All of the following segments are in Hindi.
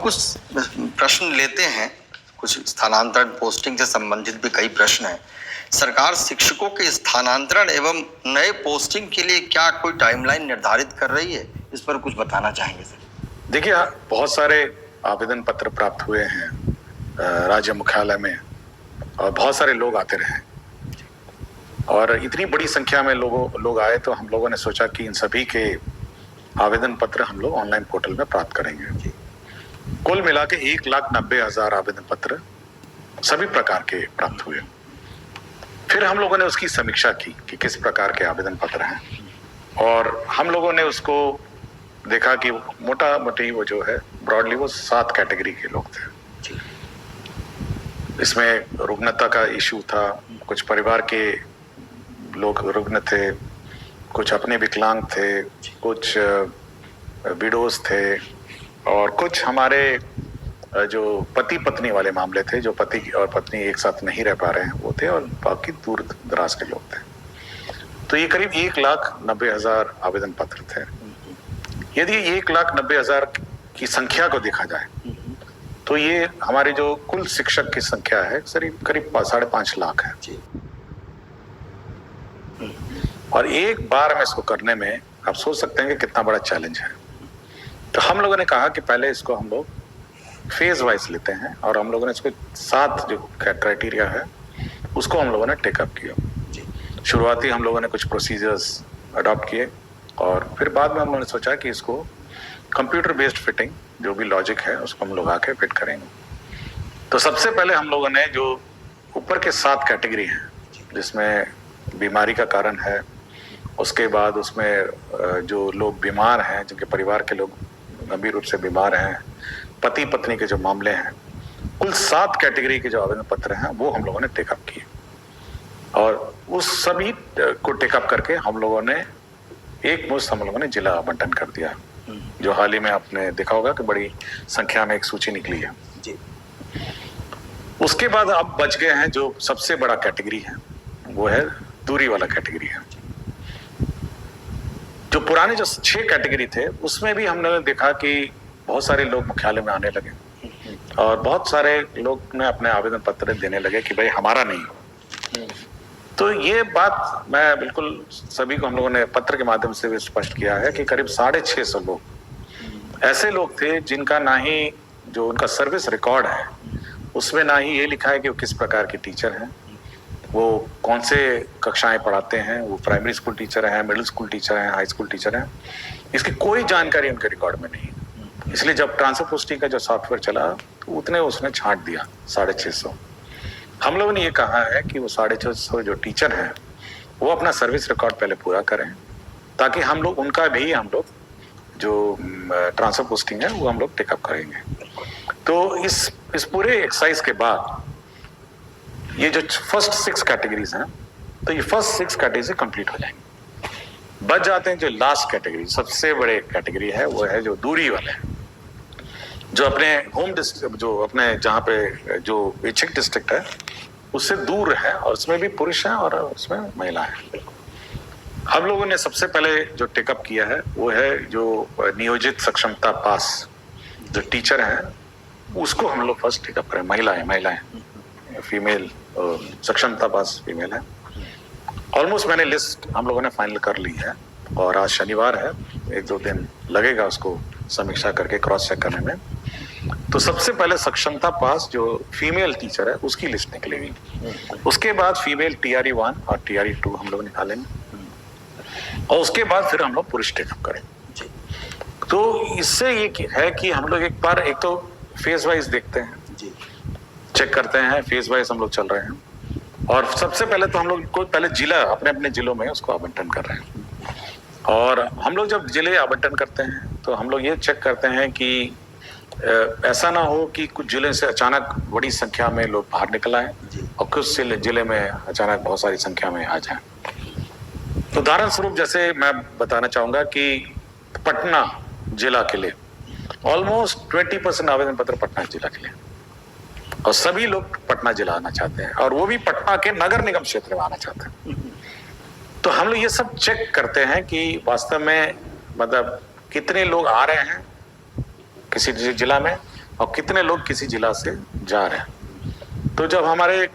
कुछ प्रश्न लेते हैं, कुछ स्थानांतरण पोस्टिंग से संबंधित भी कई प्रश्न हैं। सरकार शिक्षकों के स्थानांतरण एवं नए पोस्टिंग के लिए क्या कोई टाइमलाइन निर्धारित कर रही है? इस पर कुछ बताना चाहेंगे सर? देखिए, बहुत सारे आवेदन पत्र प्राप्त हुए हैं राज्य मुख्यालय में और बहुत सारे लोग आते रहे और इतनी बड़ी संख्या में लोग आए तो हम लोगों ने सोचा कि इन सभी के आवेदन पत्र हम लोग ऑनलाइन पोर्टल में प्राप्त करेंगे। कुल मिला के 1,90,000 आवेदन पत्र सभी प्रकार के प्राप्त हुए। फिर हम लोगों ने उसकी समीक्षा की कि किस प्रकार के आवेदन पत्र हैं और हम लोगों ने उसको देखा कि मोटा मोटी वो जो है ब्रॉडली वो 7 कैटेगरी के लोग थे। इसमें रुग्णता का इशू था, कुछ परिवार के लोग रुग्ण थे, कुछ अपने विकलांग थे, कुछ विडोज थे और कुछ हमारे जो पति पत्नी वाले मामले थे, जो पति और पत्नी एक साथ नहीं रह पा रहे हैं वो थे और बाकी दूर दराज के लोग थे। तो ये करीब 1,90,000 आवेदन पत्र थे। यदि 1,90,000 की संख्या को देखा जाए तो ये हमारे जो कुल शिक्षक की संख्या है करीब 5.5 लाख है और एक बार में इसको करने में आप सोच सकते हैं कि कितना बड़ा चैलेंज है। तो हम लोगों ने कहा कि पहले इसको हम लोग फेज वाइज लेते हैं और हम लोगों ने इसको 7 जो क्राइटेरिया है उसको हम लोगों ने टेकअप किया। शुरुआती हम लोगों ने कुछ प्रोसीजर्स अडॉप्ट किए और फिर बाद में हम लोगों ने सोचा कि इसको कंप्यूटर बेस्ड फिटिंग जो भी लॉजिक है उसको हम लोग आके फिट करेंगे। तो सबसे पहले हम लोगों ने जो ऊपर के 7 कैटेगरी हैं जिसमें बीमारी का कारण है, उसके बाद उसमें जो लोग बीमार हैं, जिनके परिवार के लोग गंभीर रूप से बीमार हैं, पति पत्नी के जो मामले हैं, कुल 7 कैटेगरी के जो आवेदन पत्र हैं वो हम लोगों ने टेकअप किए और उस सभी को टेकअप करके हम लोगों ने एक मुश्त हम लोगों ने जिला आवंटन कर दिया, जो हाल ही में आपने देखा होगा कि बड़ी संख्या में एक सूची निकली है जी। उसके बाद अब बच गए हैं जो सबसे बड़ा कैटेगरी है, वो है दूरी वाला कैटेगरी है। जो पुराने जो 6 कैटेगरी थे उसमें भी हमने देखा कि बहुत सारे लोग मुख्यालय में आने लगे और बहुत सारे लोग ने अपने आवेदन पत्र देने लगे कि भाई हमारा नहीं। तो ये बात मैं बिल्कुल सभी को हम लोगों ने पत्र के माध्यम से भी स्पष्ट किया है कि करीब 650 लोग ऐसे लोग थे जिनका ना ही जो उनका सर्विस रिकॉर्ड है उसमें ना ही ये लिखा है कि वो किस प्रकार के टीचर हैं, वो कौन से कक्षाएं पढ़ाते हैं, वो प्राइमरी स्कूल टीचर हैं, मिडिल स्कूल टीचर हैं, हाई स्कूल टीचर हैं, इसकी कोई जानकारी उनके रिकॉर्ड में नहीं। इसलिए जब ट्रांसफर पोस्टिंग का जो सॉफ्टवेयर चला तो उतने उसने छांट दिया 650। हम लोगों ने ये कहा है कि वो 650 जो टीचर हैं वो अपना सर्विस रिकॉर्ड पहले पूरा करें ताकि हम लोग उनका भी हम लोग जो ट्रांसफर पोस्टिंग है वो हम लोग टेकअप करेंगे। तो इस पूरे एक्सरसाइज के बाद ये जो फर्स्ट 6 कैटेगरीज हैं तो ये फर्स्ट 6 कैटेगरी कंप्लीट हो जाएंगे। बच जाते हैं जो लास्ट कैटेगरी, सबसे बड़े कैटेगरी है वो है जो दूरी वाले हैं, जो अपने होम डिस्ट्रिक्ट जो अपने जहाँ पे जो इच्छिक डिस्ट्रिक्ट है उससे दूर है और उसमें भी पुरुष हैं और उसमें महिला है। हम लोगों ने सबसे पहले जो टेकअप किया है वो है जो नियोजित सक्षमता पास जो टीचर हैं उसको हम लोग फर्स्ट टेकअप करें। महिलाएं फीमेल सक्षमता पास फीमेल है। ऑलमोस्ट मैंने लिस्ट हम लोगों ने फाइनल कर ली है और आज शनिवार है, 1-2 दिन लगेगा उसको समीक्षा करके क्रॉस चेक करने में। तो सबसे पहले सक्षमता पास जो फीमेल टीचर है उसकी लिस्ट निकलेगी, उसके बाद फीमेल TRE 1 और TRE 2 हम लोग निकालेंगे और उसके बाद फिर हम लोग पुरुष टेकअप करेंगे। तो इससे ये है कि हम लोग एक बार एक तो फेज वाइज देखते हैं, चेक करते हैं, फेज वाइज हम लोग चल रहे हैं और सबसे पहले तो हम लोग को पहले जिला अपने अपने जिलों में उसको आवंटन कर रहे हैं और हम लोग जब जिले आवंटन करते हैं तो हम लोग ये चेक करते हैं कि ऐसा ना हो कि कुछ जिले से अचानक बड़ी संख्या में लोग बाहर निकल आए और कुछ जिले में अचानक बहुत सारी संख्या में आ जाए। तो उदाहरण स्वरूप जैसे मैं बताना चाहूंगा कि पटना जिला के लिए ऑलमोस्ट 20% आवेदन पत्र पटना जिला के लिए और सभी लोग पटना जिला आना चाहते हैं और वो भी पटना के नगर निगम क्षेत्र में आना चाहते हैं। तो हम लोग ये सब चेक करते हैं कि वास्तव में मतलब कितने लोग आ रहे हैं किसी जिला में और कितने लोग किसी जिला से जा रहे हैं। तो जब हमारे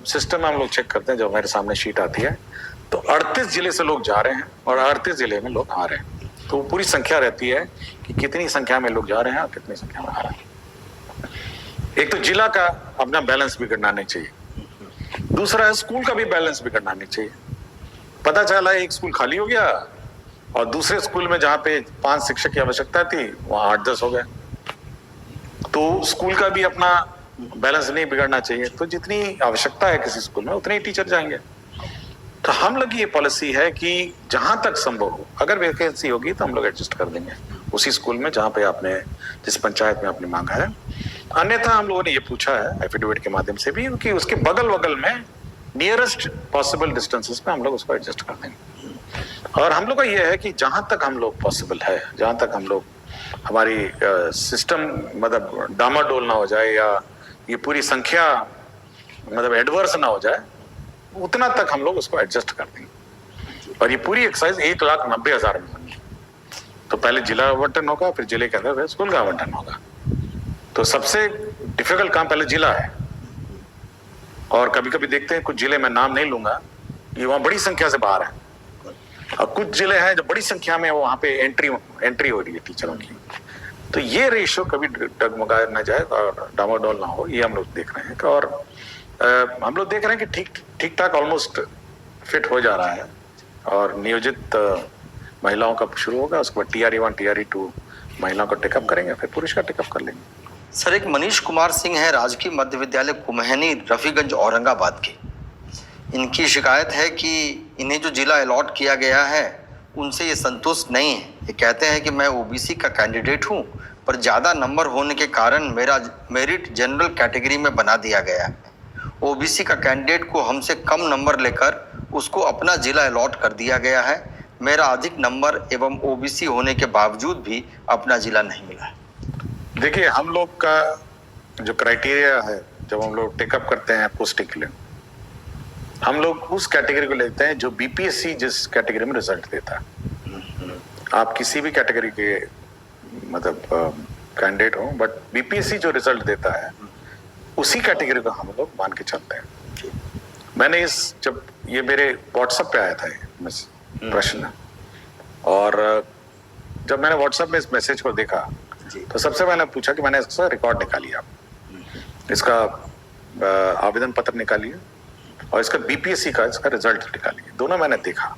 सिस्टम में हम लोग चेक करते हैं, जब हमारे सामने शीट आती है, तो 38 जिले से लोग जा रहे हैं और 38 जिले में लोग आ रहे हैं। तो पूरी संख्या रहती है कि कितनी संख्या में लोग जा रहे हैं और कितनी संख्या में आ रहे हैं। एक तो जिला का अपना बैलेंस बिगड़ना नहीं चाहिए, दूसरा स्कूल का भी बैलेंस बिगड़ना नहीं चाहिए। पता चला एक स्कूल खाली हो गया और दूसरे स्कूल में जहां पे 5 शिक्षक की आवश्यकता थी वहां 8-10 हो गए। तो स्कूल का भी अपना बैलेंस नहीं बिगड़ना चाहिए। तो जितनी आवश्यकता है किसी स्कूल में उतने ही टीचर जाएंगे। तो हम लोग की ये पॉलिसी है कि जहां तक संभव हो, अगर वैकेंसी होगी तो हम लोग एडजस्ट कर देंगे उसी स्कूल में जहां पे आपने जिस पंचायत में आपने मांगा है। अन्यथा हम लोगों ने ये पूछा है एफिडेविट के माध्यम से भी कि उसके बगल बगल में नियरेस्ट पॉसिबल डिस्टेंसेस पे हम लोग उसको एडजस्ट कर देंगे। और हम लोग का ये है कि जहां तक हम लोग पॉसिबल है, जहां तक हम लोग हमारी सिस्टम मतलब डामाडोल ना हो जाए या ये पूरी संख्या मतलब एडवर्स ना हो जाए, उतना तक हम लोग उसको एडजस्ट कर देंगे। और ये पूरी एक्सरसाइज 1,90,000 में बनी। तो पहले जिला आवंटन होगा, फिर जिले के अंदर स्कूल का आवंटन होगा। तो सबसे डिफिकल्ट काम पहले जिला है। और कभी कभी देखते हैं कुछ जिले में नाम नहीं लूंगा, ये वहां बड़ी संख्या से बाहर है, और कुछ जिले हैं जो बड़ी संख्या में वहां पे एंट्री हो रही है टीचरों की। तो ये रेशियो कभी डगमगा न जाए और डामाडोल ना हो, ये हम लोग देख रहे हैं। और हम लोग देख रहे हैं कि ठीक ठाक ऑलमोस्ट फिट हो जा रहा है। और नियोजित महिलाओं का शुरू होगा, उसके बाद TRE 1 TRE 2 महिलाओं को टेकअप करेंगे, फिर पुरुष का टेकअप कर लेंगे। सर, एक मनीष कुमार सिंह है, राजकीय मध्य विद्यालय कुम्हैनी, रफीगंज, औरंगाबाद के। इनकी शिकायत है कि इन्हें जो जिला अलॉट किया गया है उनसे ये संतुष्ट नहीं है। ये कहते हैं कि मैं OBC का कैंडिडेट हूँ, पर ज़्यादा नंबर होने के कारण मेरा मेरिट जनरल कैटेगरी में बना दिया गया है। OBC का कैंडिडेट को हमसे कम नंबर लेकर उसको अपना जिला अलॉट कर दिया गया है। मेरा अधिक नंबर एवं OBC होने के बावजूद भी अपना जिला नहीं मिला है। देखिए, हम लोग का जो क्राइटेरिया है, जब हम लोग टेकअप करते हैं पोस्टिंग के लिए, हम लोग उस कैटेगरी को लेते हैं जो BPSC जिस कैटेगरी में रिजल्ट देता है। आप किसी भी कैटेगरी के मतलब कैंडिडेट हो, बट BPSC जो रिजल्ट देता है उसी कैटेगरी को हम लोग मान के चलते हैं। मैंने जब ये मेरे WhatsApp पे आया था ये प्रश्न, और जब मैंने WhatsApp में इस मैसेज को देखा तो सबसे मैंने पूछा कि मैंने इसका रिकॉर्ड निकालिए, आप इसका आवेदन पत्र निकालिए और इसका BPSC का इसका रिजल्ट निकालिए। दोनों मैंने देखा,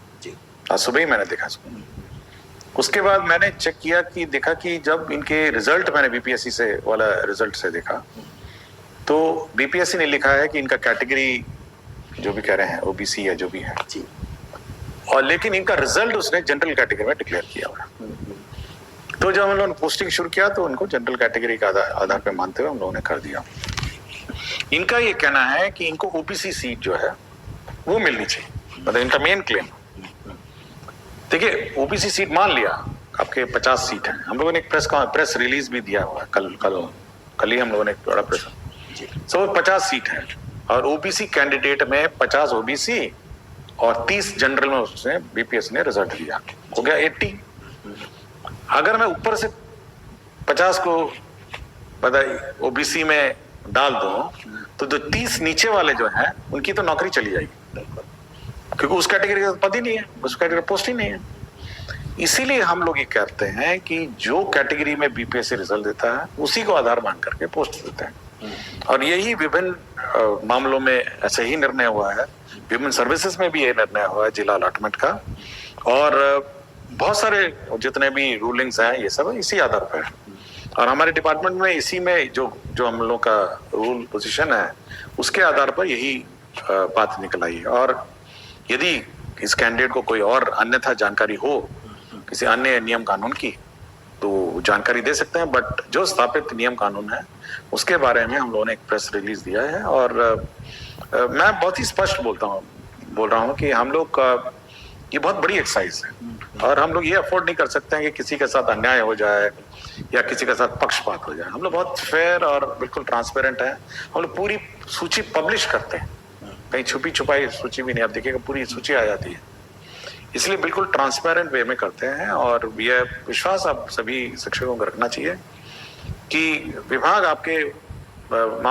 आज सुबह ही मैंने देखा इसको। उसके बाद मैंने चेक किया कि देखा कि जब इनके रिजल्ट मैंने BPSC से वाला रिजल्ट से देखा, तो BPSC ने लिखा है कि इनका कैटेगरी जो भी कह रहे हैं OBC है जो भी है, और लेकिन इनका रिजल्ट उसने जनरल कैटेगरी में डिक्लेयर किया हुआ। तो जब हम लोगों ने पोस्टिंग शुरू किया तो उनको जनरल कैटेगरी का आधार पे मानते हुए हम लोगों ने कर दिया। इनका ये कहना है कि इनको OBC सीट जो है वो मिलनी चाहिए, मतलब इनका मेन क्लेम। देखिए, OBC सीट मान लिया, आपके 50 सीट है। हम लोगों ने एक प्रेस रिलीज भी दिया हुआ है, कल ही हम लोगों ने एक बड़ा प्रेस। सो 50 सीट है और OBC कैंडिडेट में 50 OBC और 30 जनरल में उसने BPSC ने रिजल्ट दिया, हो गया 80। अगर मैं ऊपर से 50 को OBC में डाल दूं तो जो 30 नीचे वाले जो हैं उनकी तो नौकरी चली जाएगी, क्योंकि उस कैटेगरी का पद ही नहीं है, उस कैटेगरी पोस्ट ही नहीं है। इसीलिए हम लोग ये कहते हैं कि जो कैटेगरी में BPSC रिजल्ट देता है उसी को आधार मान करके पोस्ट देते हैं। और यही विभिन्न मामलों में ऐसे ही निर्णय हुआ है, विभिन्न सर्विसेज में भी ये निर्णय हुआ है जिला अलॉटमेंट का। और बहुत सारे जितने भी रूलिंग्स हैं ये सब इसी आधार पर है। और हमारे डिपार्टमेंट में इसी में जो हम लोग का रूल पोजीशन है उसके आधार पर यही बात निकल आई है। और यदि इस कैंडिडेट को कोई और अन्यथा जानकारी हो किसी अन्य नियम कानून की तो जानकारी दे सकते हैं, बट जो स्थापित नियम कानून है उसके बारे में हम लोगों ने एक प्रेस रिलीज दिया है। और मैं बहुत ही स्पष्ट बोल रहा हूँ कि हम लोग का ये बहुत बड़ी एक्सरसाइज है और हम लोग ये अफोर्ड नहीं कर सकते हैं कि किसी के साथ अन्याय हो जाए या किसी के साथ पक्षपात हो जाए। हम लोग बहुत फेयर और बिल्कुल ट्रांसपेरेंट हैं। हम लोग पूरी सूची पब्लिश करते हैं, कहीं छुपी छुपाई सूची भी नहीं, आप देखिएगा पूरी सूची आ जाती है। इसलिए बिल्कुल ट्रांसपेरेंट वे में करते हैं और यह विश्वास आप सभी शिक्षकों को रखना चाहिए कि विभाग आपके